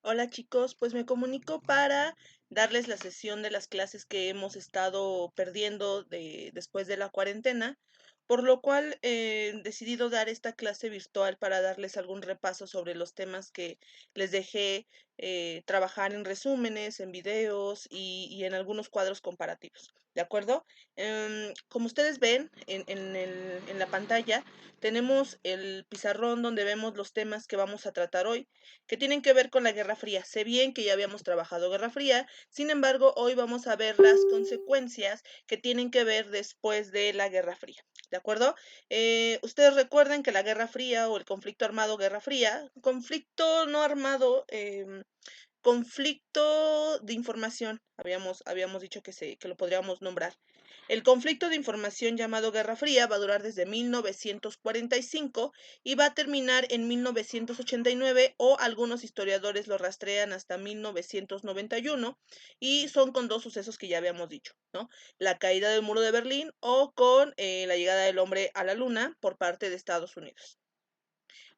Hola chicos, pues me comunico para darles la sesión de las clases que hemos estado perdiendo después de la cuarentena, por lo cual he decidido dar esta clase virtual para darles algún repaso sobre los temas que les dejé trabajar en resúmenes, en videos y en algunos cuadros comparativos. ¿De acuerdo? Como ustedes ven en la pantalla, tenemos el pizarrón donde vemos los temas que vamos a tratar hoy que tienen que ver con la Guerra Fría. Sé bien que ya habíamos trabajado Guerra Fría, sin embargo, hoy vamos a ver las consecuencias que tienen que ver después de la Guerra Fría. ¿De acuerdo? Ustedes recuerden que la Guerra Fría o el conflicto armado Guerra Fría, conflicto no armado, conflicto de información, habíamos dicho que lo podríamos nombrar. El conflicto de información llamado Guerra Fría va a durar desde 1945 y va a terminar en 1989 o algunos historiadores lo rastrean hasta 1991 y son con dos sucesos que ya habíamos dicho, ¿no? La caída del muro de Berlín o con la llegada del hombre a la luna por parte de Estados Unidos.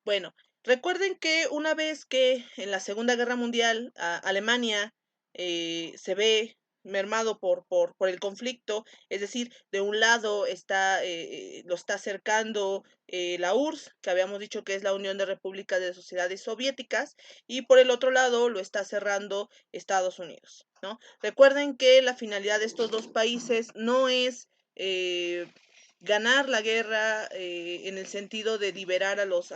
Bueno, recuerden que una vez que en la Segunda Guerra Mundial Alemania se ve mermado por el conflicto, es decir, de un lado lo está acercando la URSS, que habíamos dicho que es la Unión de Repúblicas de Sociedades Soviéticas, y por el otro lado lo está cerrando Estados Unidos, ¿no? Recuerden que la finalidad de estos dos países no es ganar la guerra en el sentido de liberar a los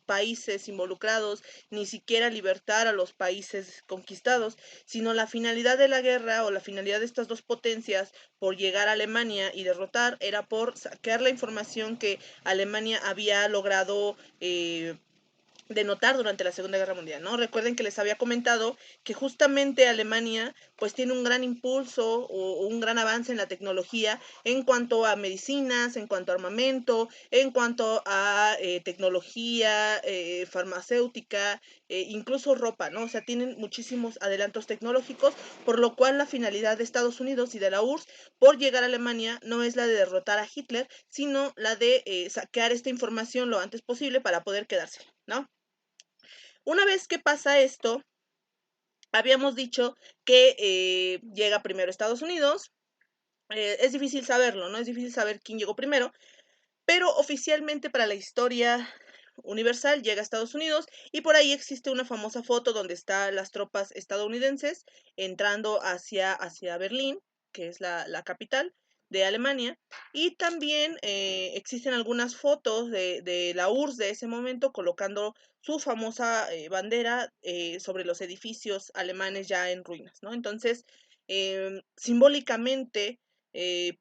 países involucrados, ni siquiera libertar a los países conquistados, sino la finalidad de la guerra o la finalidad de estas dos potencias por llegar a Alemania y derrotar era por saquear la información que Alemania había logrado de notar durante la Segunda Guerra Mundial, ¿no? Recuerden que les había comentado que justamente Alemania pues tiene un gran impulso o un gran avance en la tecnología en cuanto a medicinas, en cuanto a armamento, en cuanto a tecnología farmacéutica, incluso ropa, ¿no? O sea, tienen muchísimos adelantos tecnológicos, por lo cual la finalidad de Estados Unidos y de la URSS por llegar a Alemania no es la de derrotar a Hitler, sino la de saquear esta información lo antes posible para poder quedársela, ¿no? Una vez que pasa esto, habíamos dicho que llega primero Estados Unidos. Es difícil saberlo, ¿no? Es difícil saber quién llegó primero, pero oficialmente para la historia universal llega a Estados Unidos y por ahí existe una famosa foto donde están las tropas estadounidenses entrando hacia Berlín, que es la capital de Alemania, y también existen algunas fotos de la URSS de ese momento colocando su famosa bandera sobre los edificios alemanes ya en ruinas, ¿no? Entonces, simbólicamente,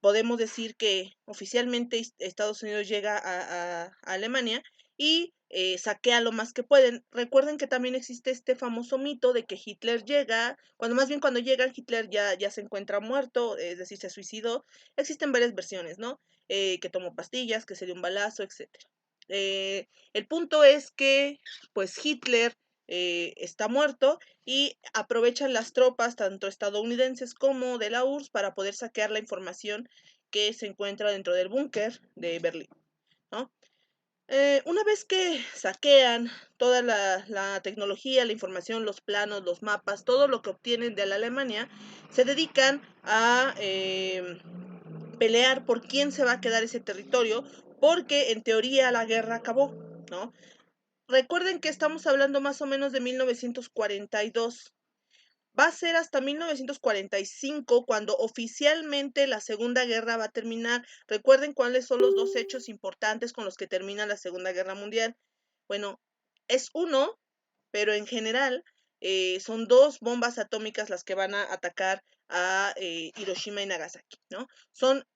podemos decir que oficialmente Estados Unidos llega a Alemania y saquea lo más que pueden. Recuerden que también existe este famoso mito de que Hitler llega, cuando llega Hitler ya se encuentra muerto, es decir, se suicidó. Existen varias versiones, ¿no? Que tomó pastillas, que se dio un balazo, etcétera. El punto es que, pues Hitler está muerto y aprovechan las tropas, tanto estadounidenses como de la URSS, para poder saquear la información que se encuentra dentro del búnker de Berlín, ¿no? Una vez que saquean toda la tecnología, la información, los planos, los mapas, todo lo que obtienen de la Alemania, se dedican a pelear por quién se va a quedar ese territorio, porque en teoría la guerra acabó, ¿no? Recuerden que estamos hablando más o menos de 1942. Va a ser hasta 1945 cuando oficialmente la Segunda Guerra va a terminar. Recuerden cuáles son los dos hechos importantes con los que termina la Segunda Guerra Mundial. Bueno, es uno, pero en general son dos bombas atómicas las que van a atacar a Hiroshima y Nagasaki, ¿no? Son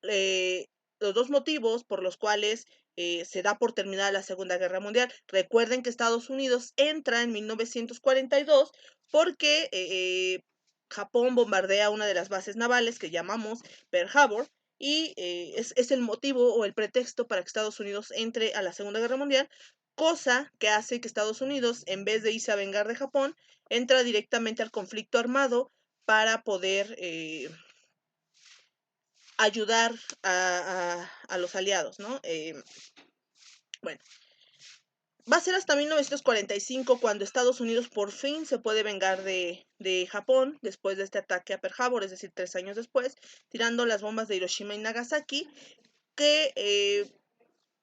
los dos motivos por los cuales se da por terminada la Segunda Guerra Mundial. Recuerden que Estados Unidos entra en 1942 porque Japón bombardea una de las bases navales que llamamos Pearl Harbor y es el motivo o el pretexto para que Estados Unidos entre a la Segunda Guerra Mundial, cosa que hace que Estados Unidos, en vez de irse a vengar de Japón, entra directamente al conflicto armado para poder ayudar a los aliados, ¿no? Bueno, Va a ser hasta 1945 cuando Estados Unidos por fin se puede vengar de Japón después de este ataque a Pearl Harbor, es decir, 3 años después, tirando las bombas de Hiroshima y Nagasaki, que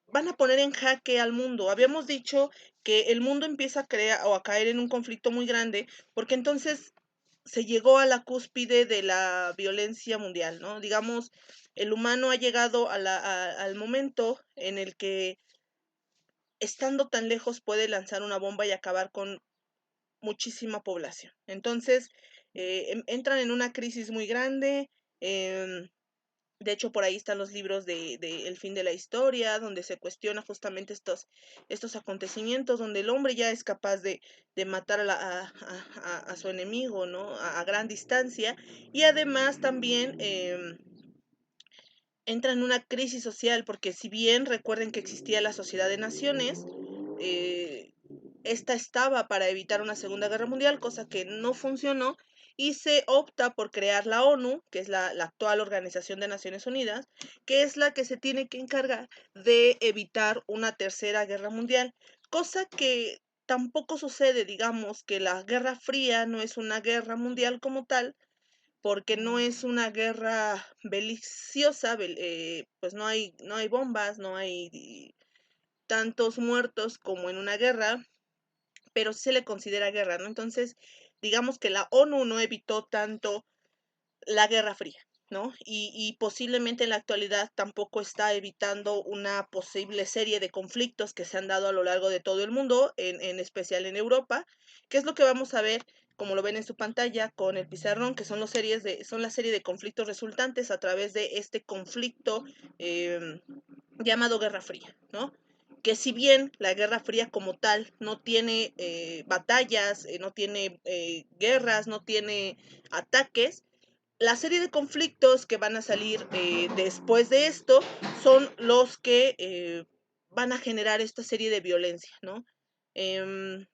van a poner en jaque al mundo. Habíamos dicho que el mundo empieza a crear o a caer en un conflicto muy grande, porque entonces se llegó a la cúspide de la violencia mundial, ¿no? Digamos, el humano ha llegado al momento en el que, estando tan lejos, puede lanzar una bomba y acabar con muchísima población. Entonces, entran en una crisis muy grande. De hecho, por ahí están los libros de El fin de la historia, donde se cuestiona justamente estos acontecimientos, donde el hombre ya es capaz de matar a su enemigo, ¿no? A gran distancia. Y además también entra en una crisis social, porque si bien recuerden que existía la Sociedad de Naciones, eh, esta estaba para evitar una Segunda Guerra Mundial, cosa que no funcionó, y se opta por crear la ONU, que es la actual Organización de Naciones Unidas, que es la que se tiene que encargar de evitar una Tercera Guerra Mundial, cosa que tampoco sucede. Digamos que la Guerra Fría no es una guerra mundial como tal, porque no es una guerra beliciosa, pues no hay bombas, no hay tantos muertos como en una guerra, pero sí se le considera guerra, ¿no? Entonces, digamos que la ONU no evitó tanto la Guerra Fría, ¿no? Y posiblemente en la actualidad tampoco está evitando una posible serie de conflictos que se han dado a lo largo de todo el mundo, en especial en Europa, que es lo que vamos a ver, como lo ven en su pantalla, con el pizarrón, que son la serie de conflictos resultantes a través de este conflicto eh, llamado Guerra Fría, ¿no? Que si bien la Guerra Fría como tal no tiene batallas, no tiene guerras, no tiene ataques, la serie de conflictos que van a salir después de esto son los que van a generar esta serie de violencia, ¿no? Eh,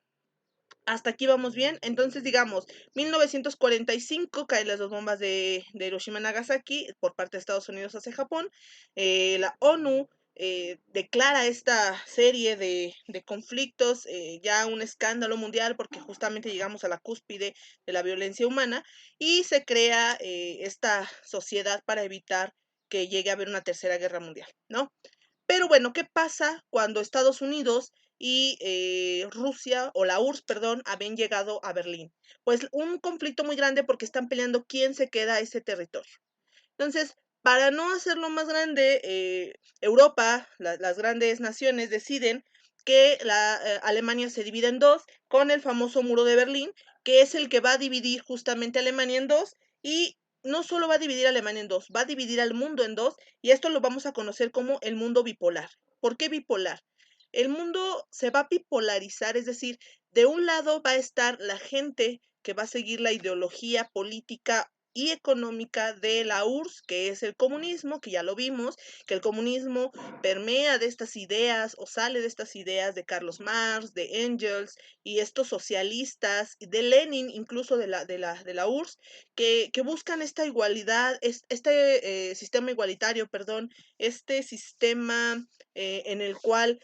Hasta aquí vamos bien. Entonces, digamos, 1945 caen las dos bombas de Hiroshima y Nagasaki por parte de Estados Unidos hacia Japón. La ONU declara esta serie de conflictos ya un escándalo mundial, porque justamente llegamos a la cúspide de la violencia humana, y se crea esta sociedad para evitar que llegue a haber una tercera guerra mundial, ¿no? Pero bueno, ¿qué pasa cuando Estados Unidos y Rusia, o la URSS, perdón, habían llegado a Berlín? Pues un conflicto muy grande, porque están peleando quién se queda a ese territorio. Entonces, para no hacerlo más grande, Europa, las grandes naciones, deciden que Alemania se divide en dos, con el famoso muro de Berlín, que es el que va a dividir justamente a Alemania en dos, y no solo va a dividir a Alemania en dos, va a dividir al mundo en dos, y esto lo vamos a conocer como el mundo bipolar. ¿Por qué bipolar? El mundo se va a bipolarizar, es decir, de un lado va a estar la gente que va a seguir la ideología política y económica de la URSS, que es el comunismo, que ya lo vimos, que el comunismo permea de estas ideas, o sale de estas ideas de Carlos Marx, de Engels, y estos socialistas, de Lenin, incluso de la URSS, que buscan esta igualdad, este sistema igualitario, perdón, este sistema en el cual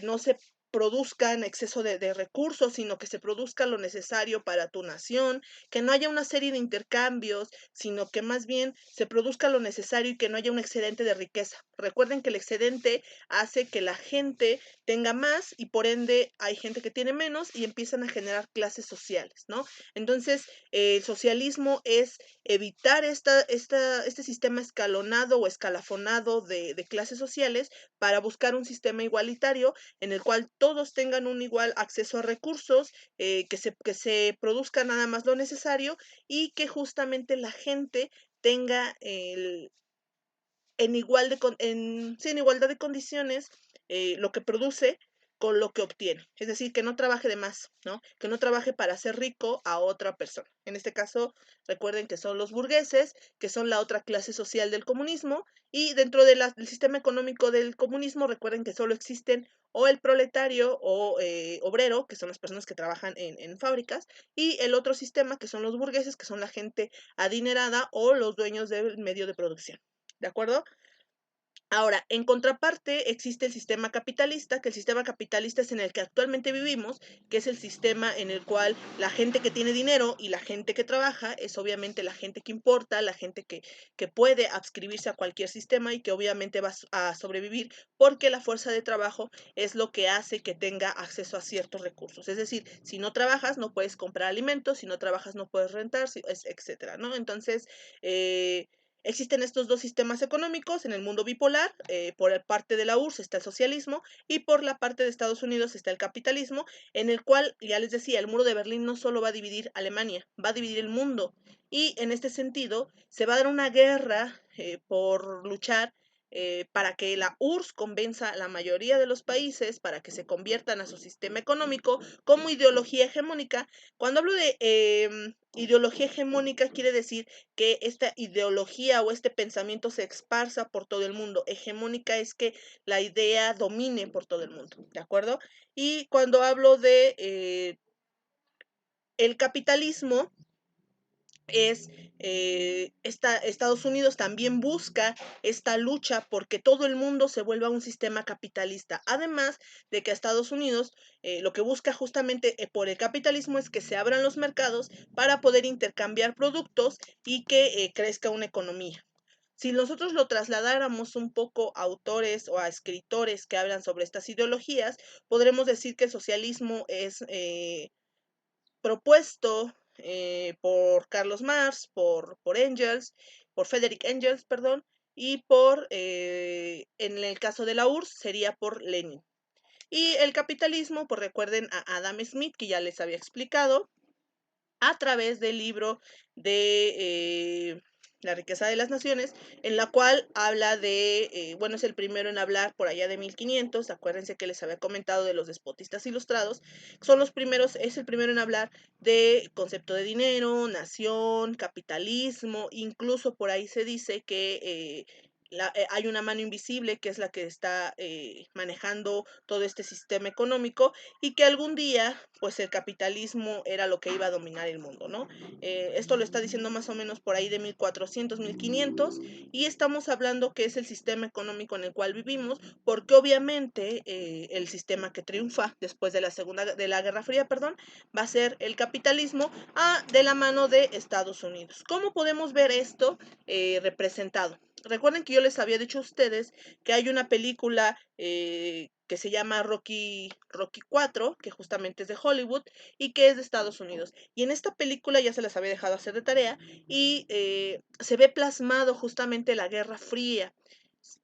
no se produzcan exceso de recursos, sino que se produzca lo necesario para tu nación, que no haya una serie de intercambios, sino que más bien se produzca lo necesario y que no haya un excedente de riqueza. Recuerden que el excedente hace que la gente tenga más, y por ende hay gente que tiene menos, y empiezan a generar clases sociales, ¿no? Entonces, el socialismo es evitar este sistema escalonado o escalafonado de clases sociales, para buscar un sistema igualitario en el cual todos tengan un igual acceso a recursos, que se produzca nada más lo necesario, y que justamente la gente tenga en igualdad de condiciones lo que produce con lo que obtiene. Es decir, que no trabaje de más, ¿no? Que no trabaje para hacer rico a otra persona. En este caso, recuerden que son los burgueses, que son la otra clase social del comunismo, y dentro del sistema económico del comunismo, recuerden que solo existen o el proletario o obrero, que son las personas que trabajan en fábricas, y el otro sistema, que son los burgueses, que son la gente adinerada o los dueños del medio de producción. ¿De acuerdo? Ahora, en contraparte, existe el sistema capitalista, que el sistema capitalista es en el que actualmente vivimos, que es el sistema en el cual la gente que tiene dinero y la gente que trabaja es obviamente la gente que importa, la gente que puede adscribirse a cualquier sistema y que obviamente va a sobrevivir porque la fuerza de trabajo es lo que hace que tenga acceso a ciertos recursos. Es decir, si no trabajas no puedes comprar alimentos, si no trabajas no puedes rentar, etcétera, ¿no? Entonces, existen estos dos sistemas económicos en el mundo bipolar. Por parte de la URSS está el socialismo y por la parte de Estados Unidos está el capitalismo, en el cual, ya les decía, el muro de Berlín no solo va a dividir Alemania, va a dividir el mundo. Y en este sentido se va a dar una guerra por luchar para que la URSS convenza a la mayoría de los países para que se conviertan a su sistema económico como ideología hegemónica. Cuando hablo de ideología hegemónica, quiere decir que esta ideología o este pensamiento se esparza por todo el mundo. Hegemónica es que la idea domine por todo el mundo, ¿de acuerdo? Y cuando hablo de el capitalismo, es Estados Unidos también busca esta lucha porque todo el mundo se vuelva un sistema capitalista. Además de que Estados Unidos lo que busca justamente por el capitalismo es que se abran los mercados para poder intercambiar productos y que crezca una economía. Si nosotros lo trasladáramos un poco a autores o a escritores que hablan sobre estas ideologías, podremos decir que el socialismo es propuesto por Carlos Marx, por Engels, por Frederick Engels, perdón, y en el caso de la URSS, sería por Lenin. Y el capitalismo, pues recuerden a Adam Smith, que ya les había explicado, a través del libro de La riqueza de las naciones, en la cual habla bueno, es el primero en hablar por allá de 1500, acuérdense que les había comentado de los despotistas ilustrados, son los primeros, es el primero en hablar de concepto de dinero, nación, capitalismo, incluso por ahí se dice que hay una mano invisible que es la que está manejando todo este sistema económico y que algún día pues el capitalismo era lo que iba a dominar el mundo, ¿no? Esto lo está diciendo más o menos por ahí de 1400, 1500 y estamos hablando que es el sistema económico en el cual vivimos porque obviamente el sistema que triunfa después de la Guerra Fría, perdón, va a ser el capitalismo de la mano de Estados Unidos. ¿Cómo podemos ver esto representado? Recuerden que yo les había dicho a ustedes que hay una película que se llama Rocky 4, que justamente es de Hollywood y que es de Estados Unidos. Y en esta película ya se las había dejado hacer de tarea y se ve plasmado justamente la Guerra Fría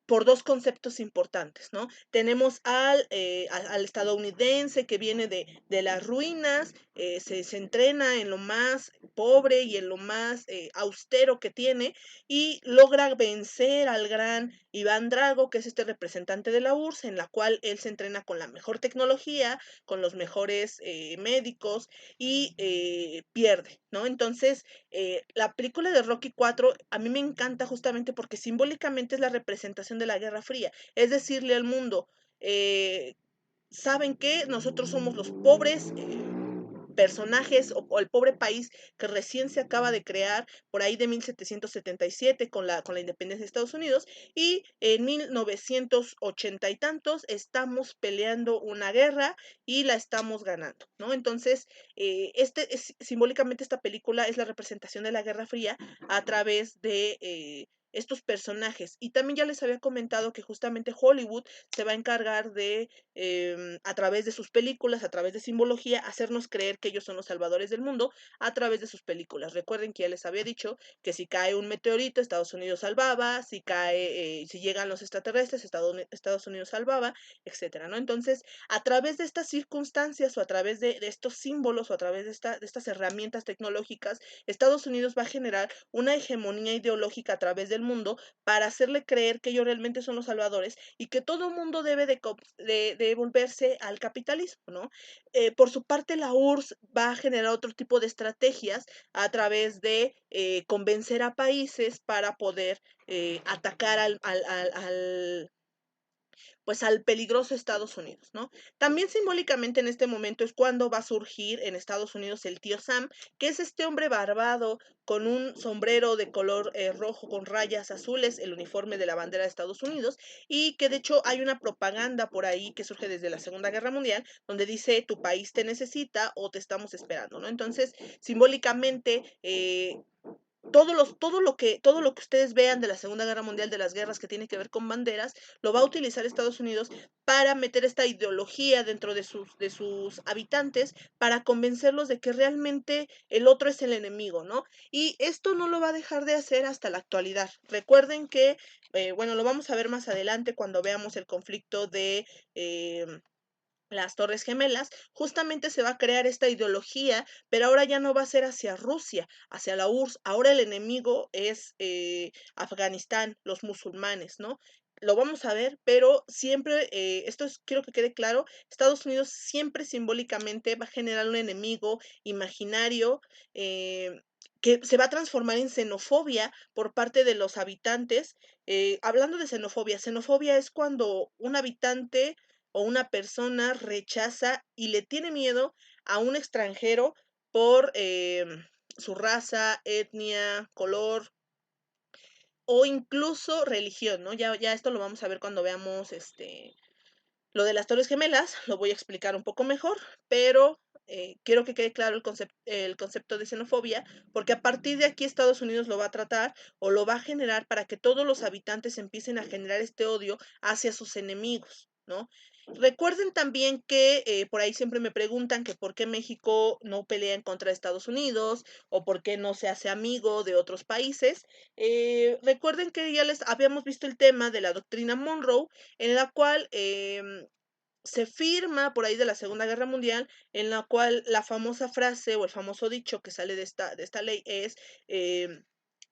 por dos conceptos importantes, ¿no? Tenemos al estadounidense que viene de las ruinas, se entrena en lo más pobre y en lo más austero que tiene y logra vencer al gran Iván Drago, que es este representante de la URSS, en la cual él se entrena con la mejor tecnología, con los mejores médicos y pierde, ¿no? Entonces, la película de Rocky 4 a mí me encanta justamente porque simbólicamente es la representación de la Guerra Fría, es decirle al mundo, eh, ¿saben qué? Nosotros somos los pobres personajes o el pobre país que recién se acaba de crear por ahí de 1777 con la independencia de Estados Unidos y en 1980 y tantos estamos peleando una guerra y la estamos ganando, ¿no? Entonces, simbólicamente esta película es la representación de la Guerra Fría a través de estos personajes. Y también ya les había comentado que justamente Hollywood se va a encargar de a través de sus películas, a través de simbología, hacernos creer que ellos son los salvadores del mundo a través de sus películas. Recuerden que ya les había dicho que si cae un meteorito, Estados Unidos salvaba, si llegan los extraterrestres, Estados Unidos salvaba, etcétera, ¿no? Entonces, a través de estas circunstancias o a través de estos símbolos o a través de estas herramientas tecnológicas, Estados Unidos va a generar una hegemonía ideológica a través del mundo para hacerle creer que ellos realmente son los salvadores y que todo mundo debe de volverse al capitalismo, ¿no? Por su parte, la URSS va a generar otro tipo de estrategias a través de convencer a países para poder atacar pues al peligroso Estados Unidos, ¿no? También simbólicamente en este momento es cuando va a surgir en Estados Unidos el tío Sam, que es este hombre barbado con un sombrero de color rojo con rayas azules, el uniforme de la bandera de Estados Unidos, y que de hecho hay una propaganda por ahí que surge desde la Segunda Guerra Mundial, donde dice tu país te necesita o te estamos esperando, ¿no? Entonces, simbólicamente, todo lo que ustedes vean de la Segunda Guerra Mundial, de las guerras que tienen que ver con banderas, lo va a utilizar Estados Unidos para meter esta ideología dentro de sus habitantes, para convencerlos de que realmente el otro es el enemigo, ¿no? Y esto no lo va a dejar de hacer hasta la actualidad. Recuerden que, bueno, lo vamos a ver más adelante cuando veamos el conflicto de las Torres Gemelas, justamente se va a crear esta ideología, pero ahora ya no va a ser hacia Rusia, hacia la URSS, ahora el enemigo es Afganistán, los musulmanes, ¿no? Lo vamos a ver, pero siempre, esto es, quiero que quede claro, Estados Unidos siempre simbólicamente va a generar un enemigo imaginario, que se va a transformar en xenofobia por parte de los habitantes. Hablando de xenofobia, xenofobia es cuando un habitante o una persona rechaza y le tiene miedo a un extranjero por su raza, etnia, color o incluso religión, ¿no? Ya esto lo vamos a ver cuando veamos lo de las Torres Gemelas, lo voy a explicar un poco mejor, pero quiero que quede claro el concepto de xenofobia, porque a partir de aquí Estados Unidos lo va a tratar o lo va a generar para que todos los habitantes empiecen a generar este odio hacia sus enemigos, ¿no? Recuerden también que por ahí siempre me preguntan que por qué México no pelea en contra de Estados Unidos o por qué no se hace amigo de otros países. Recuerden que ya les habíamos visto el tema de la doctrina Monroe, en la cual se firma por ahí de la Segunda Guerra Mundial, en la cual la famosa frase o el famoso dicho que sale de esta ley es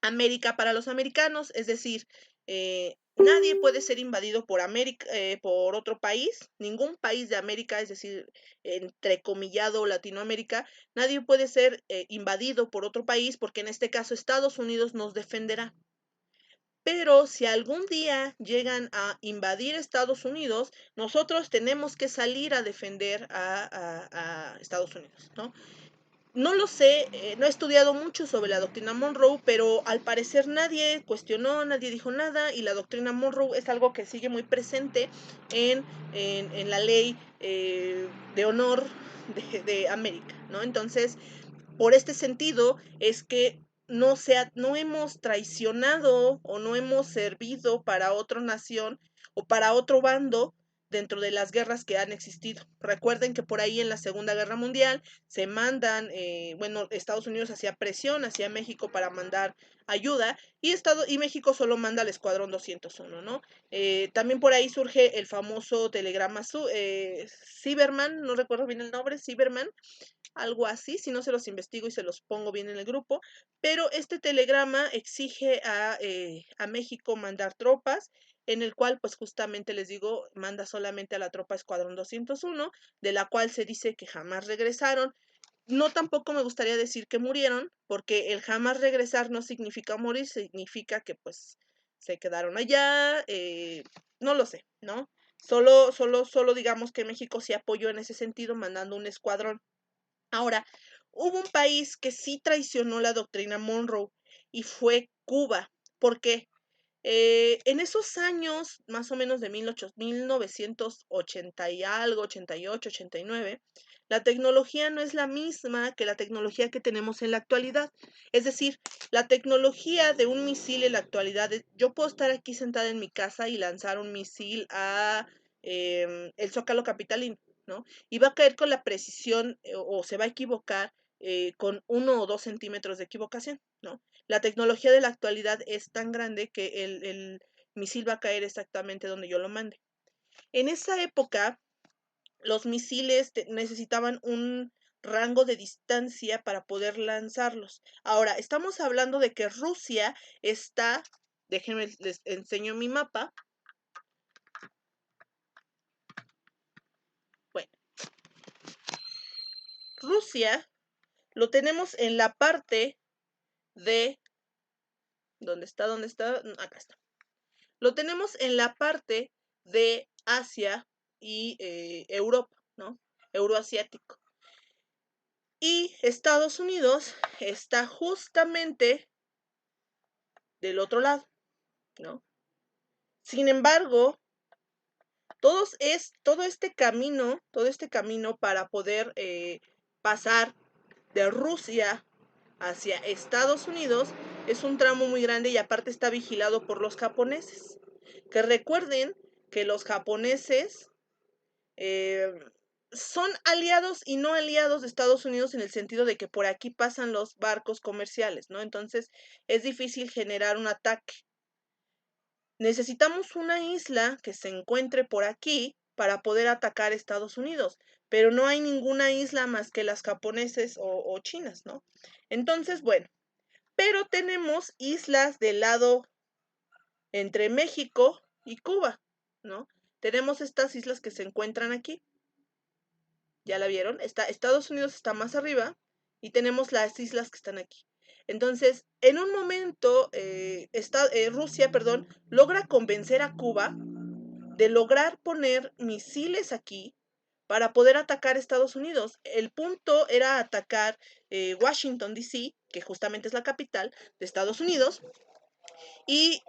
América para los americanos, es decir, nadie puede ser invadido por América, por otro país, ningún país de América, es decir, entrecomillado Latinoamérica, nadie puede ser invadido por otro país porque en este caso Estados Unidos nos defenderá. Pero si algún día llegan a invadir Estados Unidos, nosotros tenemos que salir a defender a Estados Unidos, ¿no? No lo sé, no he estudiado mucho sobre la doctrina Monroe, pero al parecer nadie cuestionó, nadie dijo nada, y la doctrina Monroe es algo que sigue muy presente en la ley de honor de América, ¿no? Entonces, por este sentido es que no hemos traicionado o no hemos servido para otra nación o para otro bando dentro de las guerras que han existido. Recuerden que por ahí en la Segunda Guerra Mundial se mandan, bueno, Estados Unidos hacía presión hacia México para mandar ayuda y México solo manda al Escuadrón 201, ¿no? También por ahí surge el famoso telegrama Cyberman, no recuerdo bien el nombre, Cyberman, algo así, si no se los investigo y se los pongo bien en el grupo, pero este telegrama exige a México mandar tropas, en el cual pues justamente les digo, manda solamente a la tropa Escuadrón 201, de la cual se dice que jamás regresaron. No tampoco me gustaría decir que murieron, porque el jamás regresar no significa morir, significa que pues se quedaron allá, no lo sé, ¿no? Solo digamos que México se apoyó en ese sentido, mandando un escuadrón. Ahora, hubo un país que sí traicionó la doctrina Monroe y fue Cuba. ¿Por qué? En esos años, más o menos de 1980 y algo, 88, 89, la tecnología no es la misma que la tecnología que tenemos en la actualidad. Es decir, la tecnología de un misil en la actualidad, yo puedo estar aquí sentada en mi casa y lanzar un misil a el Zócalo capitalino, ¿no? Y va a caer con la precisión o se va a equivocar con 1 o 2 centímetros de equivocación, ¿no? La tecnología de la actualidad es tan grande que el misil va a caer exactamente donde yo lo mande. En esa época, los misiles necesitaban un rango de distancia para poder lanzarlos. Ahora, estamos hablando de que Rusia está, déjenme les enseño mi mapa. Bueno, Rusia lo tenemos en la parte de, ¿dónde está? ¿Dónde está? Acá está. Lo tenemos en la parte de Asia y Europa, ¿no? Euroasiático. Y Estados Unidos está justamente del otro lado, ¿no? Sin embargo, todo este camino para poder pasar de Rusia hacia Estados Unidos es un tramo muy grande y aparte está vigilado por los japoneses. Que recuerden que los japoneses eh, son aliados y no aliados de Estados Unidos en el sentido de que por aquí pasan los barcos comerciales, ¿no? Entonces es difícil generar un ataque. Necesitamos una isla que se encuentre por aquí para poder atacar Estados Unidos, pero no hay ninguna isla más que las japoneses o chinas, ¿no? Entonces, bueno, pero tenemos islas del lado entre México y Cuba, ¿no? Tenemos estas islas que se encuentran aquí. ¿Ya la vieron? Estados Unidos está más arriba y tenemos las islas que están aquí. Entonces, en un momento, Rusia, perdón, logra convencer a Cuba de lograr poner misiles aquí para poder atacar Estados Unidos. El punto era atacar Washington, D.C., que justamente es la capital de Estados Unidos, y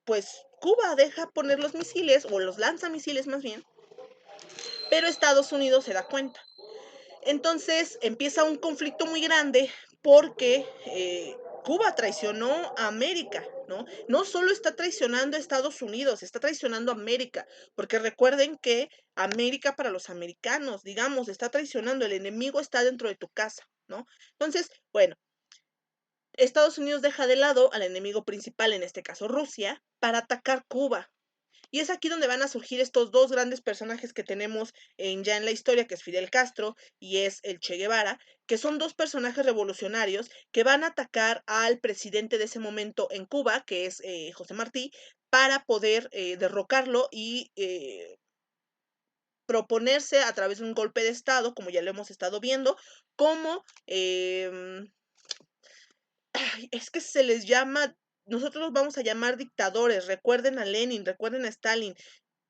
pues Cuba deja poner los misiles, o los lanza misiles más bien, pero Estados Unidos se da cuenta. Entonces empieza un conflicto muy grande porque Cuba traicionó a América, ¿no? No solo está traicionando a Estados Unidos, está traicionando a América, porque recuerden que América para los americanos, digamos, está traicionando, el enemigo está dentro de tu casa, ¿no? Entonces, bueno, Estados Unidos deja de lado al enemigo principal, en este caso Rusia, para atacar Cuba. Y es aquí donde van a surgir estos dos grandes personajes que tenemos ya en la historia, que es Fidel Castro y es el Che Guevara, que son dos personajes revolucionarios que van a atacar al presidente de ese momento en Cuba, que es José Martí, para poder derrocarlo y proponerse a través de un golpe de Estado, como ya lo hemos estado viendo, como es que se les llama, nosotros los vamos a llamar dictadores, recuerden a Lenin, recuerden a Stalin,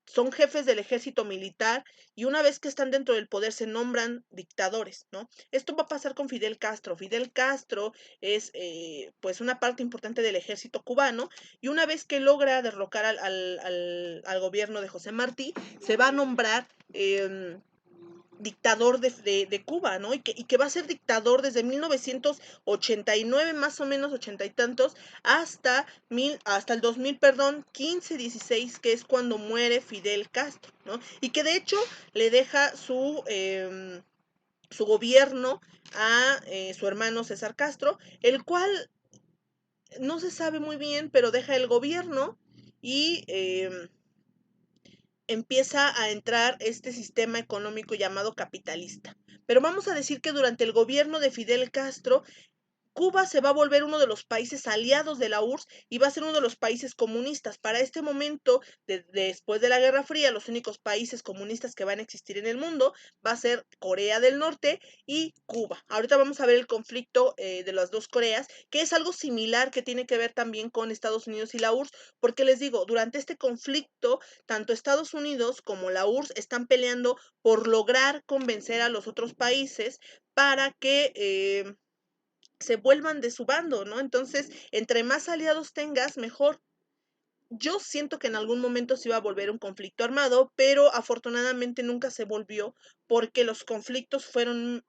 son jefes del ejército militar y una vez que están dentro del poder se nombran dictadores, ¿no? Esto va a pasar con Fidel Castro. Fidel Castro es pues una parte importante del ejército cubano y una vez que logra derrocar al gobierno de José Martí, se va a nombrar dictador de Cuba, ¿no? Y que va a ser dictador desde 1989, más o menos, ochenta y tantos, hasta el 2000, perdón, 15, 16, que es cuando muere Fidel Castro, ¿no? Y que de hecho le deja su gobierno a su hermano César Castro, el cual no se sabe muy bien, pero deja el gobierno y empieza a entrar este sistema económico llamado capitalista. Pero vamos a decir que durante el gobierno de Fidel Castro, Cuba se va a volver uno de los países aliados de la URSS y va a ser uno de los países comunistas. Para este momento, después de la Guerra Fría, los únicos países comunistas que van a existir en el mundo va a ser Corea del Norte y Cuba. Ahorita vamos a ver el conflicto de las dos Coreas, que es algo similar que tiene que ver también con Estados Unidos y la URSS, porque les digo, durante este conflicto, tanto Estados Unidos como la URSS están peleando por lograr convencer a los otros países para que se vuelvan de su bando, ¿no? Entonces, entre más aliados tengas, mejor. Yo siento que en algún momento se iba a volver un conflicto armado, pero afortunadamente nunca se volvió porque los conflictos fueron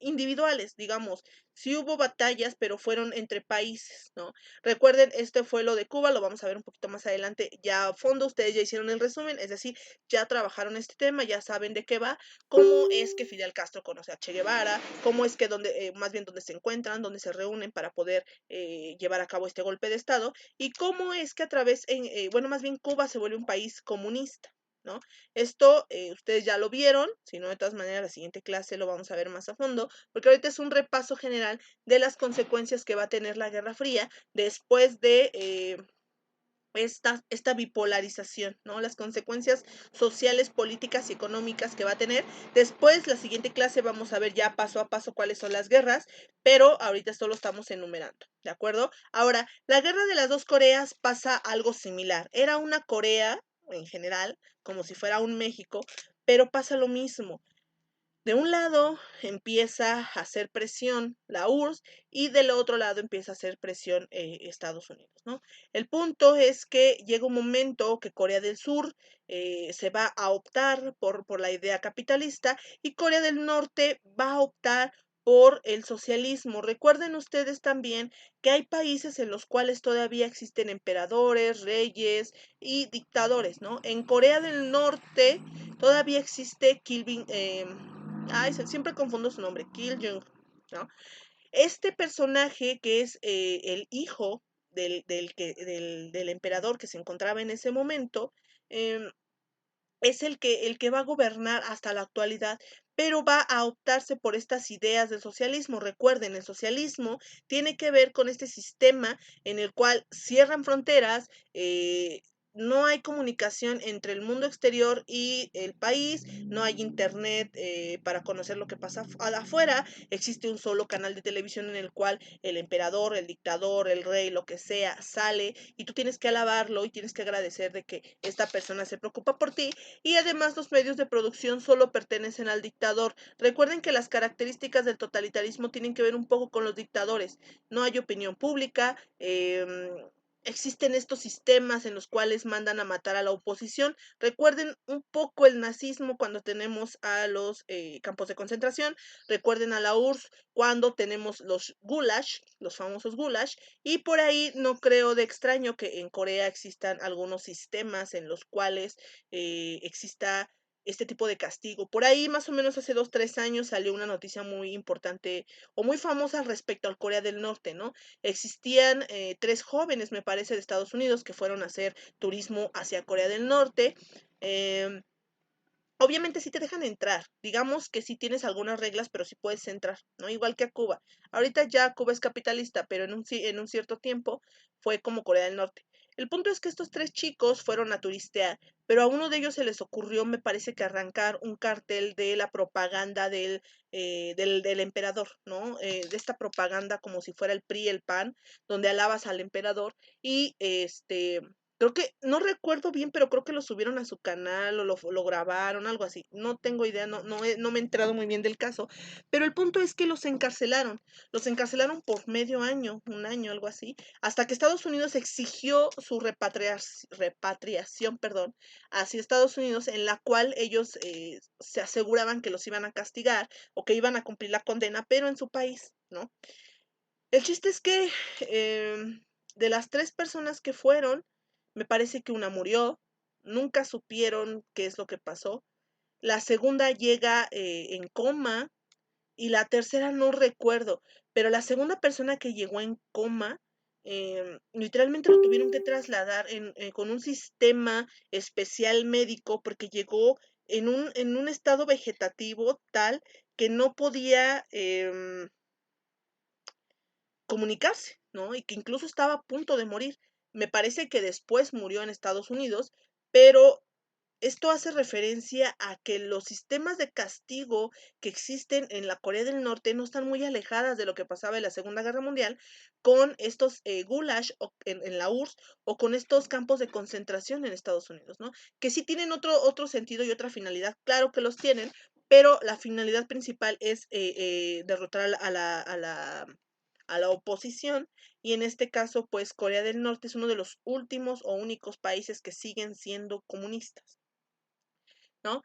individuales, digamos. Sí hubo batallas, pero fueron entre países, ¿no? Recuerden, este fue lo de Cuba, lo vamos a ver un poquito más adelante ya a fondo, ustedes ya hicieron el resumen, es decir, ya trabajaron este tema, ya saben de qué va, cómo es que Fidel Castro conoce a Che Guevara, cómo es que más bien donde se encuentran, donde se reúnen para poder llevar a cabo este golpe de Estado, y cómo es que a través, bueno, más bien Cuba se vuelve un país comunista, ¿no? Esto ustedes ya lo vieron, si no, de todas maneras, la siguiente clase lo vamos a ver más a fondo, porque ahorita es un repaso general de las consecuencias que va a tener la Guerra Fría después de esta bipolarización, ¿no? Las consecuencias sociales, políticas y económicas que va a tener. Después, la siguiente clase, vamos a ver ya paso a paso cuáles son las guerras, pero ahorita solo estamos enumerando, ¿de acuerdo? Ahora, la guerra de las dos Coreas pasa algo similar. Era una Corea en general, como si fuera un México, pero pasa lo mismo. De un lado empieza a hacer presión la URSS y del otro lado empieza a hacer presión Estados Unidos, ¿no? El punto es que llega un momento que Corea del Sur se va a optar por la idea capitalista y Corea del Norte va a optar por el socialismo. Recuerden ustedes también que hay países en los cuales todavía existen emperadores, reyes y dictadores, ¿no? En Corea del Norte todavía existe siempre confundo su nombre, Kim Jong, ¿no? Este personaje que es el hijo del emperador que se encontraba en ese momento, eh, es el que va a gobernar hasta la actualidad, pero va a optarse por estas ideas del socialismo. Recuerden, el socialismo tiene que ver con este sistema en el cual cierran fronteras, no hay comunicación entre el mundo exterior y el país, no hay internet para conocer lo que pasa afuera, existe un solo canal de televisión en el cual el emperador, el dictador, el rey, lo que sea, sale y tú tienes que alabarlo y tienes que agradecer de que esta persona se preocupa por ti y además los medios de producción solo pertenecen al dictador. Recuerden que las características del totalitarismo tienen que ver un poco con los dictadores. No hay opinión pública, existen estos sistemas en los cuales mandan a matar a la oposición. Recuerden un poco el nazismo cuando tenemos a los campos de concentración, recuerden a la URSS cuando tenemos los gulags, los famosos gulags, y por ahí no creo de extraño que en Corea existan algunos sistemas en los cuales exista este tipo de castigo. Por ahí, más o menos hace 2, 3 años, salió una noticia muy importante o muy famosa respecto al Corea del Norte, ¿no? Existían 3 jóvenes, me parece, de Estados Unidos que fueron a hacer turismo hacia Corea del Norte. Eh, Obviamente sí te dejan entrar, digamos que sí tienes algunas reglas, pero sí puedes entrar, ¿no? Igual que a Cuba. Ahorita ya Cuba es capitalista, pero en un cierto tiempo fue como Corea del Norte. El punto es que estos 3 chicos fueron a turistear, pero a uno de ellos se les ocurrió, me parece que arrancar un cartel de la propaganda del emperador, ¿no? De esta propaganda como si fuera el PRI, el PAN, donde alabas al emperador y creo que, no recuerdo bien, pero creo que lo subieron a su canal o lo grabaron, algo así. No tengo idea, no me he enterado muy bien del caso. Pero el punto es que los encarcelaron. Los encarcelaron por medio año, un año, algo así, hasta que Estados Unidos exigió su repatriación, perdón, hacia Estados Unidos, en la cual ellos se aseguraban que los iban a castigar o que iban a cumplir la condena, pero en su país, ¿no? El chiste es que de las 3 personas que fueron, me parece que una murió, nunca supieron qué es lo que pasó. La segunda llega en coma y la tercera no recuerdo, pero la segunda persona que llegó en coma, literalmente lo tuvieron que trasladar con un sistema especial médico porque llegó en un estado vegetativo tal que no podía comunicarse, ¿no? Y que incluso estaba a punto de morir. Me parece que después murió en Estados Unidos, pero esto hace referencia a que los sistemas de castigo que existen en la Corea del Norte no están muy alejadas de lo que pasaba en la Segunda Guerra Mundial con estos gulag en la URSS o con estos campos de concentración en Estados Unidos, ¿no? Que sí tienen otro sentido y otra finalidad, claro que los tienen, pero la finalidad principal es derrotar a la oposición y en este caso pues Corea del Norte es uno de los últimos o únicos países que siguen siendo comunistas, ¿no?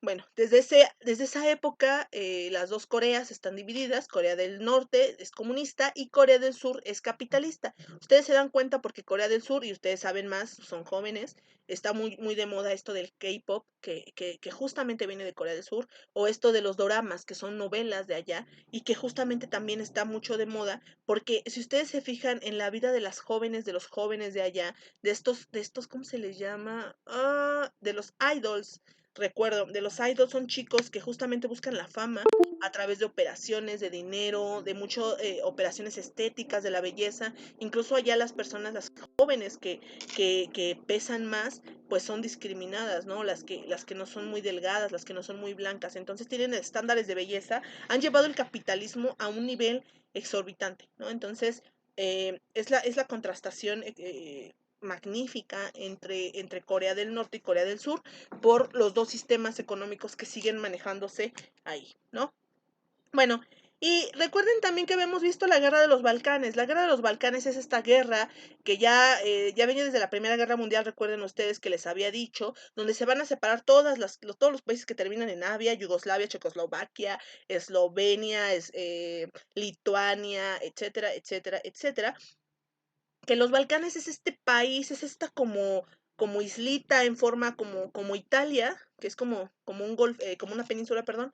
Bueno, desde esa época las dos Coreas están divididas, Corea del Norte es comunista y Corea del Sur es capitalista. Ustedes se dan cuenta porque Corea del Sur, y ustedes saben más, son jóvenes, está muy, muy de moda esto del K-pop, que justamente viene de Corea del Sur, o esto de los doramas, que son novelas de allá, y que justamente también está mucho de moda, porque si ustedes se fijan en la vida de las jóvenes, de los jóvenes de allá, de estos, ¿cómo se les llama? De los idols. Recuerdo, de los idols son chicos que justamente buscan la fama a través de operaciones, de dinero, de mucho operaciones estéticas, de la belleza. Incluso allá las personas, las jóvenes que pesan más, pues son discriminadas, ¿no? Las que no son muy delgadas, las que no son muy blancas. Entonces tienen estándares de belleza, han llevado el capitalismo a un nivel exorbitante, ¿no? Entonces, es la contrastación magnífica entre Corea del Norte y Corea del Sur por los dos sistemas económicos que siguen manejándose ahí, ¿no? Bueno, y recuerden también que habíamos visto la guerra de los Balcanes. La guerra de los Balcanes es esta guerra que ya venía desde la Primera Guerra Mundial, recuerden ustedes que les había dicho, donde se van a separar todos los países que terminan en Avia, Yugoslavia, Checoslovaquia, Eslovenia, Lituania, etcétera, etcétera, etcétera. Que los Balcanes es este país, es esta como islita en forma como Italia, que es como un como una península, perdón.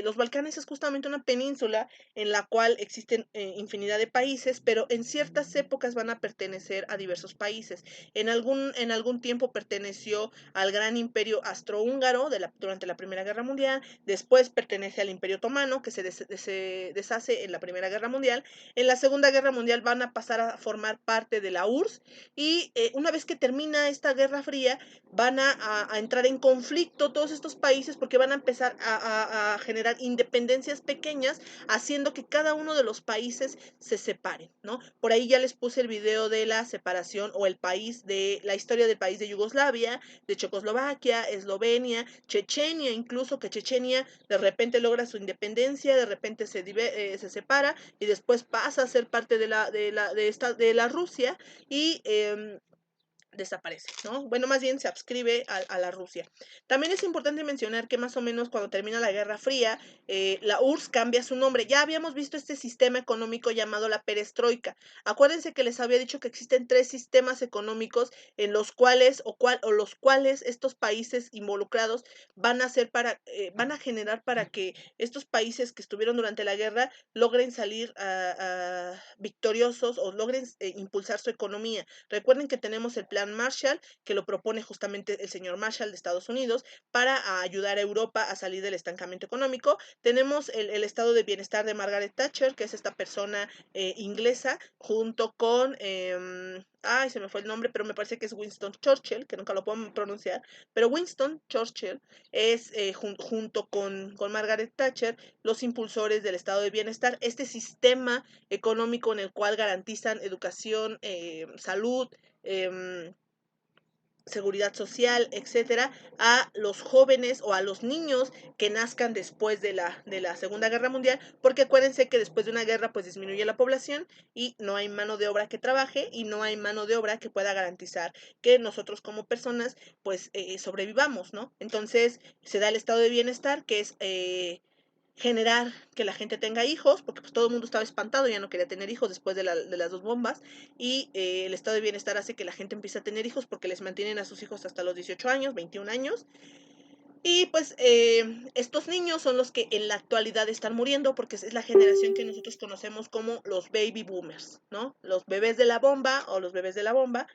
Los Balcanes es justamente una península en la cual existen infinidad de países, pero en ciertas épocas van a pertenecer a diversos países. En algún tiempo perteneció al gran imperio astrohúngaro durante la Primera Guerra Mundial, después pertenece al Imperio Otomano, que se deshace en la Primera Guerra Mundial. En la Segunda Guerra Mundial van a pasar a formar parte de la URSS y una vez que termina esta Guerra Fría van a entrar en conflicto todos estos países porque van a empezar a generar independencias pequeñas, haciendo que cada uno de los países se separen, ¿no? Por ahí ya les puse el video de la separación o la historia del país de Yugoslavia, de Checoslovaquia, Eslovenia, Chechenia, incluso que Chechenia de repente logra su independencia, de repente se separa y después pasa a ser parte de la Rusia y desaparece, ¿no? Bueno, más bien se adscribe a la Rusia. También es importante mencionar que más o menos cuando termina la Guerra Fría, la URSS cambia su nombre. Ya habíamos visto este sistema económico llamado la perestroika. Acuérdense que les había dicho que existen tres sistemas económicos en los cuales los cuales estos países involucrados van a generar para que estos países que estuvieron durante la guerra logren salir victoriosos o logren impulsar su economía. Recuerden que tenemos el plan Marshall, que lo propone justamente el señor Marshall de Estados Unidos para ayudar a Europa a salir del estancamiento económico. Tenemos el estado de bienestar de Margaret Thatcher, que es esta persona inglesa, junto con, se me fue el nombre, pero me parece que es Winston Churchill, que nunca lo puedo pronunciar, pero Winston Churchill es, junto con Margaret Thatcher, los impulsores del estado de bienestar, este sistema económico en el cual garantizan educación, salud, eh, seguridad social, etcétera, a los jóvenes o a los niños que nazcan después de la Segunda Guerra Mundial, porque acuérdense que después de una guerra pues disminuye la población y no hay mano de obra que trabaje y no hay mano de obra que pueda garantizar que nosotros como personas pues sobrevivamos, ¿no? Entonces se da el estado de bienestar que es generar que la gente tenga hijos, porque pues todo el mundo estaba espantado, ya no quería tener hijos después de las dos bombas, y el estado de bienestar hace que la gente empiece a tener hijos porque les mantienen a sus hijos hasta los 18 años, 21 años, y pues estos niños son los que en la actualidad están muriendo porque es la generación que nosotros conocemos como los baby boomers, ¿no? Los bebés de la bomba o los bebés de la bomba.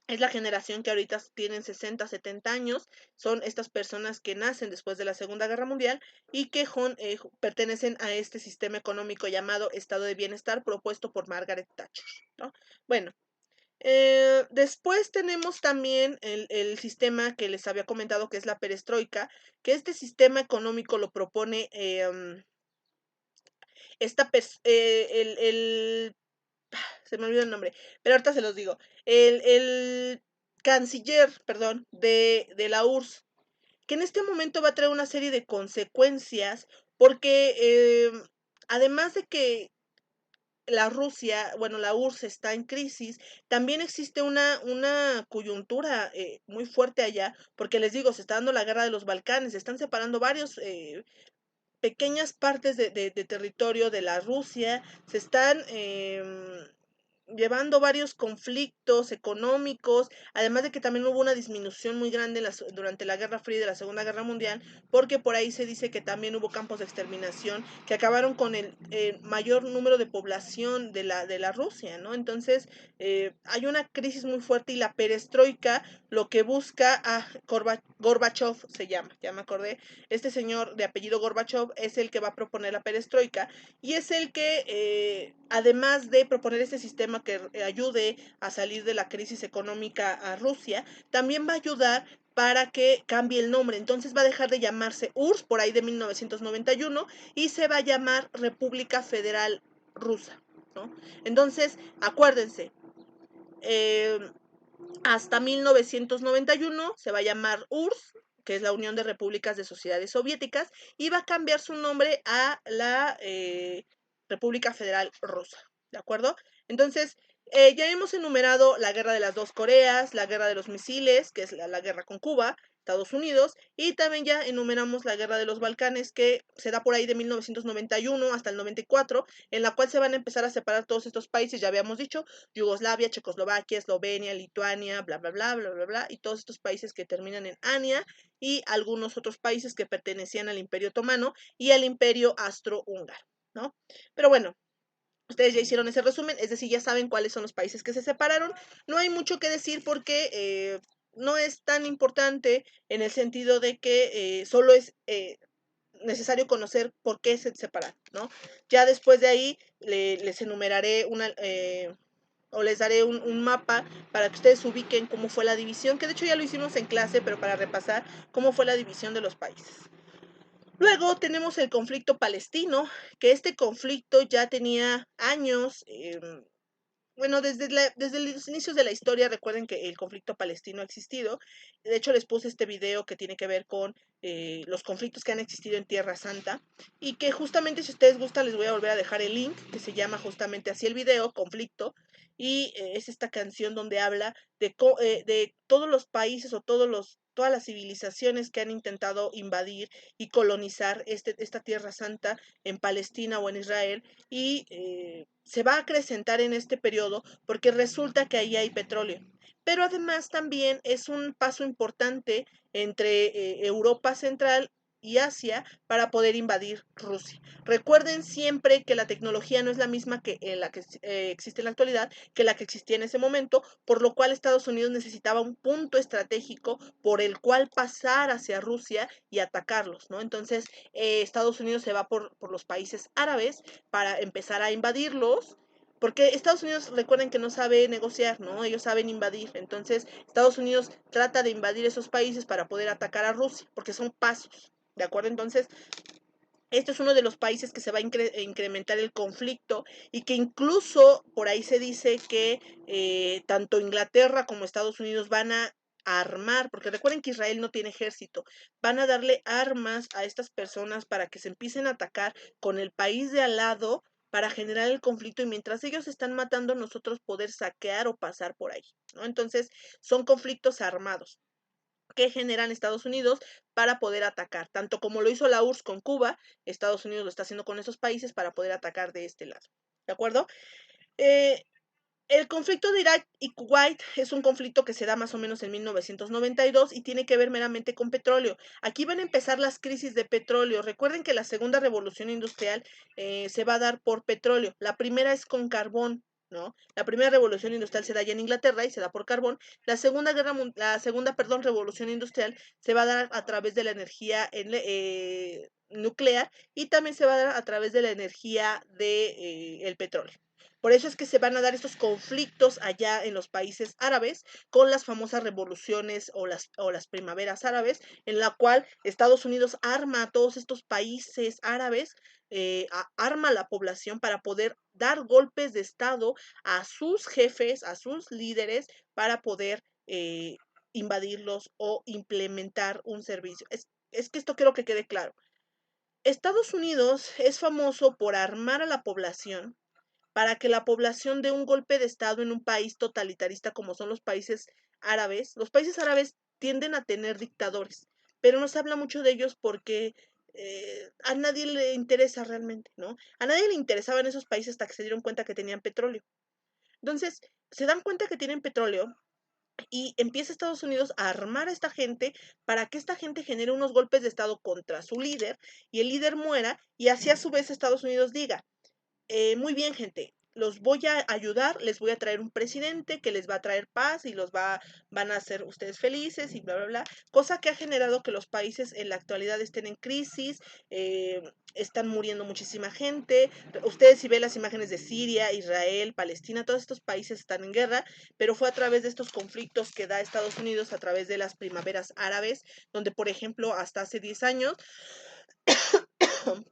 Es la generación que ahorita tienen 60, 70 años, son estas personas que nacen después de la Segunda Guerra Mundial y que pertenecen a este sistema económico llamado Estado de Bienestar propuesto por Margaret Thatcher, ¿no? Bueno, después tenemos también el sistema que les había comentado que es la perestroika, que este sistema económico lo propone se me olvidó el nombre, pero ahorita se los digo. El canciller, perdón, de la URSS, que en este momento va a traer una serie de consecuencias, porque además de que la URSS está en crisis, también existe una coyuntura muy fuerte allá, porque les digo, se está dando la guerra de los Balcanes, se están separando varios pequeñas partes de territorio de la Rusia, se están llevando varios conflictos económicos, además de que también hubo una disminución muy grande durante la Guerra Fría de la Segunda Guerra Mundial, porque por ahí se dice que también hubo campos de exterminación que acabaron con el mayor número de población de la Rusia, ¿no? Entonces, hay una crisis muy fuerte y la perestroika lo que busca a Gorbachev se llama, ya me acordé, este señor de apellido Gorbachev es el que va a proponer la perestroika y es el que, además de proponer este sistema que ayude a salir de la crisis económica a Rusia, también va a ayudar para que cambie el nombre. Entonces va a dejar de llamarse URSS por ahí de 1991 y se va a llamar República Federal Rusa, ¿no? Entonces, acuérdense, hasta 1991 se va a llamar URSS, que es la Unión de Repúblicas de Sociedades Soviéticas, y va a cambiar su nombre a la República Federal Rusa, ¿de acuerdo? Entonces, ya hemos enumerado la guerra de las dos Coreas, la guerra de los misiles, que es la guerra con Cuba, Estados Unidos, y también ya enumeramos la guerra de los Balcanes, que se da por ahí de 1991 hasta el 94, en la cual se van a empezar a separar todos estos países, ya habíamos dicho, Yugoslavia, Checoslovaquia, Eslovenia, Lituania, bla, bla, bla, bla, bla, bla, y todos estos países que terminan en Ania, y algunos otros países que pertenecían al Imperio Otomano y al Imperio Austrohúngaro, ¿no? Pero bueno, ustedes ya hicieron ese resumen, es decir, ya saben cuáles son los países que se separaron. No hay mucho que decir porque no es tan importante en el sentido de que solo es necesario conocer por qué se separaron, ¿no? Ya después de ahí les enumeraré o les daré un mapa para que ustedes ubiquen cómo fue la división, que de hecho ya lo hicimos en clase, pero para repasar cómo fue la división de los países. Luego tenemos el conflicto palestino, que este conflicto ya tenía años, bueno, desde los inicios de la historia, recuerden que el conflicto palestino ha existido. De hecho, les puse este video que tiene que ver con los conflictos que han existido en Tierra Santa. Y que justamente, si ustedes gustan, les voy a volver a dejar el link, que se llama justamente así el video, Conflicto. Y es esta canción donde habla de todos los países o todas las civilizaciones que han intentado invadir y colonizar esta Tierra Santa en Palestina o en Israel. Y se va a acrecentar en este periodo porque resulta que ahí hay petróleo. Pero además también es un paso importante entre Europa Central y Asia para poder invadir Rusia. Recuerden siempre que la tecnología no es la misma que la que existe en la actualidad, que la que existía en ese momento, por lo cual Estados Unidos necesitaba un punto estratégico por el cual pasar hacia Rusia y atacarlos, ¿no? Entonces, Estados Unidos se va por los países árabes para empezar a invadirlos, porque Estados Unidos, recuerden que no sabe negociar, ¿no? Ellos saben invadir. Entonces, Estados Unidos trata de invadir esos países para poder atacar a Rusia, porque son pasos, ¿de acuerdo? Entonces, este es uno de los países que se va a incrementar el conflicto y que incluso por ahí se dice que tanto Inglaterra como Estados Unidos van a armar, porque recuerden que Israel no tiene ejército, van a darle armas a estas personas para que se empiecen a atacar con el país de al lado para generar el conflicto y mientras ellos están matando nosotros poder saquear o pasar por ahí, ¿no? Entonces son conflictos armados que generan Estados Unidos para poder atacar, tanto como lo hizo la URSS con Cuba, Estados Unidos lo está haciendo con esos países para poder atacar de este lado, ¿de acuerdo? Eh, el conflicto de Irak y Kuwait es un conflicto que se da más o menos en 1992 y tiene que ver meramente con petróleo. Aquí van a empezar las crisis de petróleo. Recuerden que la segunda revolución industrial se va a dar por petróleo. La primera es con carbón, ¿no? La primera revolución industrial se da allá en Inglaterra y se da por carbón. La segunda revolución industrial se va a dar a través de la energía nuclear y también se va a dar a través de la energía del petróleo. Por eso es que se van a dar estos conflictos allá en los países árabes con las famosas revoluciones o las primaveras árabes, en la cual Estados Unidos arma a todos estos países árabes, arma a la población para poder dar golpes de Estado a sus jefes, a sus líderes, para poder invadirlos o implementar un servicio. Es que esto quiero que quede claro. Estados Unidos es famoso por armar a la población para que la población dé un golpe de Estado en un país totalitarista como son los países árabes. Los países árabes tienden a tener dictadores, pero no se habla mucho de ellos porque a nadie le interesa realmente, ¿no? A nadie le interesaba en esos países hasta que se dieron cuenta que tenían petróleo. Entonces, se dan cuenta que tienen petróleo y empieza Estados Unidos a armar a esta gente para que esta gente genere unos golpes de Estado contra su líder y el líder muera y así a su vez Estados Unidos diga, muy bien, gente, los voy a ayudar, les voy a traer un presidente que les va a traer paz y van a hacer ustedes felices y bla, bla, bla, cosa que ha generado que los países en la actualidad estén en crisis, están muriendo muchísima gente. Ustedes si ven las imágenes de Siria, Israel, Palestina, todos estos países están en guerra, pero fue a través de estos conflictos que da Estados Unidos a través de las primaveras árabes, donde por ejemplo hasta hace 10 años,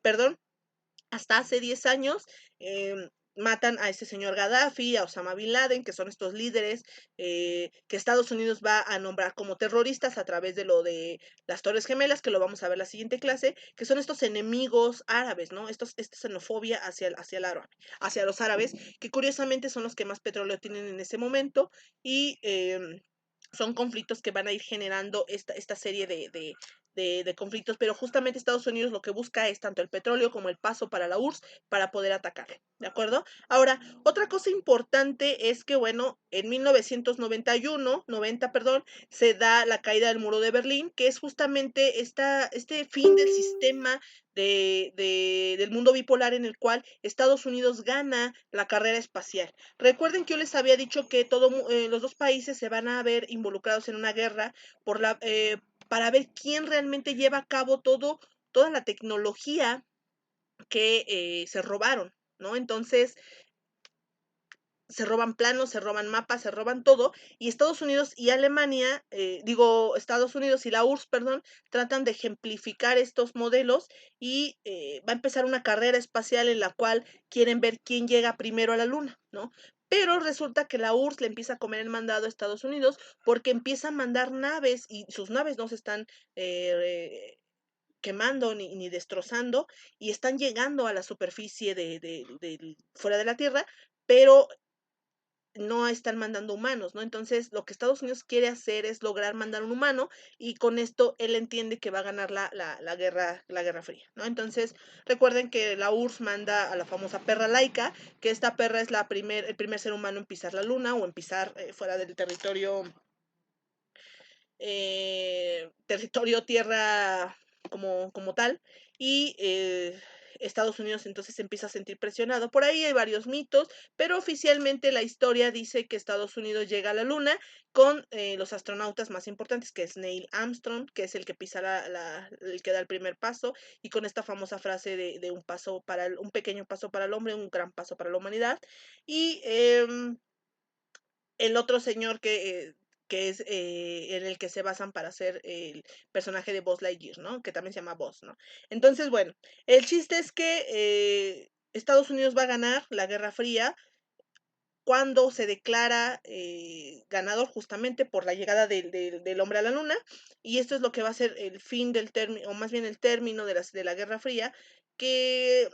perdón, hasta hace 10 años matan a ese señor Gaddafi, a Osama Bin Laden, que son estos líderes que Estados Unidos va a nombrar como terroristas a través de lo de las Torres Gemelas, que lo vamos a ver en la siguiente clase, que son estos enemigos árabes, ¿no? Esta xenofobia hacia los árabes, que curiosamente son los que más petróleo tienen en ese momento y son conflictos que van a ir generando esta serie de conflictos, pero justamente Estados Unidos lo que busca es tanto el petróleo como el paso para la URSS para poder atacar, ¿de acuerdo? Ahora, otra cosa importante es que, bueno, en 1991, 90, perdón, se da la caída del muro de Berlín, que es justamente este fin del sistema del mundo bipolar en el cual Estados Unidos gana la carrera espacial. Recuerden que yo les había dicho que los dos países se van a ver involucrados en una guerra para ver quién realmente lleva a cabo toda la tecnología que se robaron, ¿no? Entonces, se roban planos, se roban mapas, se roban todo, y Estados Unidos y Alemania, Estados Unidos y la URSS, perdón, tratan de ejemplificar estos modelos y va a empezar una carrera espacial en la cual quieren ver quién llega primero a la Luna, ¿no? Pero resulta que la URSS le empieza a comer el mandado a Estados Unidos porque empieza a mandar naves y sus naves no se están quemando ni destrozando y están llegando a la superficie fuera de la Tierra, pero no están mandando humanos, ¿no? Entonces, lo que Estados Unidos quiere hacer es lograr mandar un humano y con esto él entiende que va a ganar la Guerra Fría, ¿no? Entonces, recuerden que la URSS manda a la famosa perra laica, que esta perra es el primer ser humano en pisar la luna o en pisar fuera del territorio tierra como tal, y Estados Unidos entonces se empieza a sentir presionado. Por ahí hay varios mitos, pero oficialmente la historia dice que Estados Unidos llega a la Luna con los astronautas más importantes, que es Neil Armstrong, que es el que pisa el que da el primer paso, y con esta famosa frase de un pequeño paso para el hombre, un gran paso para la humanidad. Y el otro señor que es en el que se basan para hacer el personaje de Buzz Lightyear, ¿no? Que también se llama Buzz, ¿no? Entonces, bueno, el chiste es que Estados Unidos va a ganar la Guerra Fría cuando se declara ganador justamente por la llegada del hombre a la luna, y esto es lo que va a ser el fin del término, o más bien el término de la Guerra Fría, que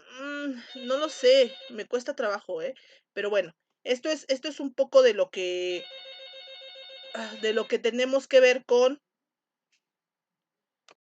no lo sé, me cuesta trabajo, pero bueno, esto es un poco de lo que tenemos que ver con